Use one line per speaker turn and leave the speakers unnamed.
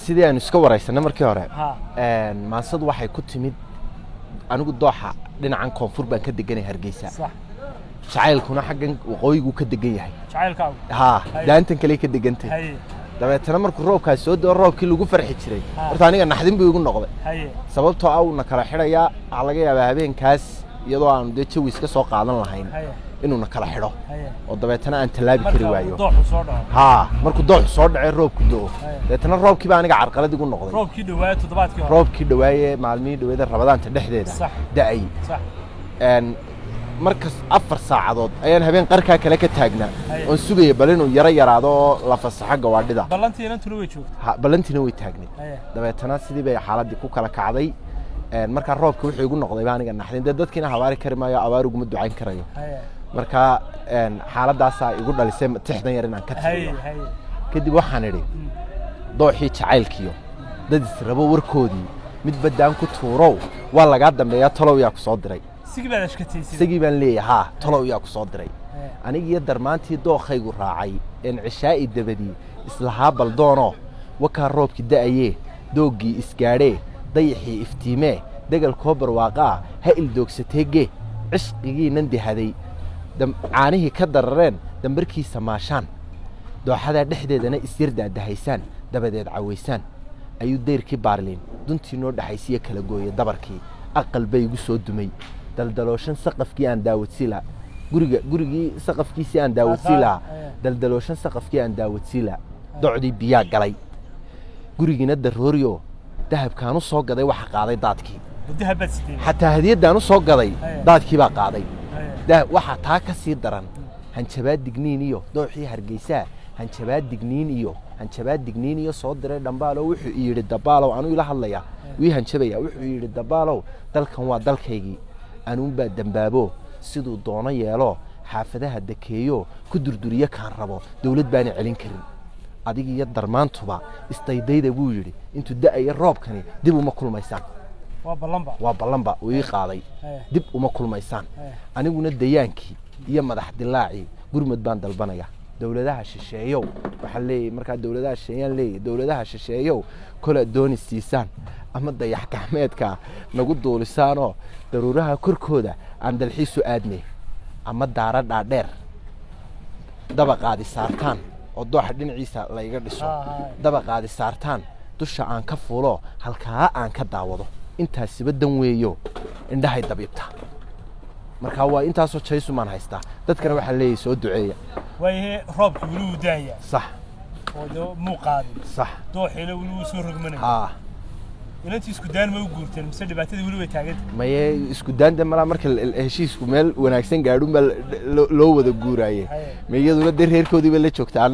sidii aan iska waraysanay markii hore maasad waxay ku timid anigu dooxa dhinacan koonfur baan ka deganay Hargeysa
صح
jacaylkuna xaggan waqooyigu ka degan yahay
jacaylkaagu
daantan kale ka degantay dabeetana markuu roobkaas soo doo roobkii lagu farxi jiray horta aniga naxdin buu igu noqday sababtoo ah uu kala xidhaya laga yaabaa habeenkaas iyadoo aan jawi iska soo qaadan lahayn inuu kala xidho oo dabeetana aan talaabi kari waayo markuu doox soo dhacay roobku doo dabeetana roobkii baa aniga carqalad igu noqday roobkii dhawaayay maalmihii dhaweeda rabadaanta dhexdeeda da'ay markas 4 saacadood ayaan habeen qarka kale ka taagnaa oo sugay bal inuu yaraado la fasaxo gawaadhida balantiina way taagnay dabeetana sidii bay xaaladii ku kala kacday marka roobka wuxuu igu noqday baa aniga naxdin dadkiina habaari kari maayo abaarugu ma ducayn karayo marka xaaladaas ay igu dhalisay tixdan yar inaan ka tago kadib waxaan idhi dooxii jacaylkiyo dad israbo warkoodii mid badaan ku tuurow waa laga dambeeyaa talow yaa ku soo diray sigi baan leeyahay talow yaa ku soo diray aniga darmaantii dookhaygu raacay in cishaa'ii dabadii islaha baldoono waka roobki da'ayee doogii isgaadhe dayixii iftiime dagal koobar waaqa ha il doogsateege cishqigii nan dihaday caanihii ka darareen dambarkiisa maashaan dooxada dhexdeedana isyardaa dahaysaan dabadeed caweysaan ayuu deyrkii baarliin duntii noo dhaxaysiya kala gooyay dabarkii aqal bay igu soo dumay daldalooshan saqafkii aan daawadsiila gurigii saqafkiisii aan daawadsiila daldalooshan saqafkii aan daawadsiila docdii biyaa galay gurigiina darooriyo dahabkaan u soo gaday waxa qaaday daadkii xataa hadiyadaan u soo gaday daadkii baa qaaday waxa taa ka sii daran hanjabaad digniin iyo dooxii Hargeysa hanjabaad digniin iyo soo diray dhambaalo wuxuu yiri dabaalow anu ila hadlaya wii hanjabaya wuxuu yiri dabaalow dalkan waa dalkaygii anuun baa dambaabo sidoo doona yeelo xaafadaha dakeeyo ku durduriye kaan rabo dawlad baan celin karin adiga iyo darmaantuba istaydayda buu yiri intuu da'ay roobkani dib uma kulmaysaan waa ballanba wii qaaday dib uma kulmaysaan aniguna dayaankii iyo madax dilaaci gurmad baan dalbanaya dawladaha shisheeyow waxa leeyahay marka dawladaha shisheeyaan leeyahay dawladaha shisheeyow kala doonisiisaan ama dayax gacmeedka nagu duulisaano daruuraha korkooda aan dalxiisu aadnay ama daara dhaadheer dabaqaadi saartaan oo dooxa dhinaciisa la iga dhiso dabaqaadi saartaan dusha aan ka fuulo halka aan ka daawado intaas badan weeyo indhahay dabiibta marka waa intaas oo jaysu maan haysta dadkana waxa leeyahay soo duceeya
way roobku wuu daaya
صح
oo muuqaadi
صح
dooxina wuu soo rogmanay inantii isku daan ma u guurteen mise dhibaatada wali way taagan
maye isku daanta mala marka heshiisku meel wanaagsan gaadhun baa loo wada guuraaye meeyaduna reerkoodii ba la joogtaa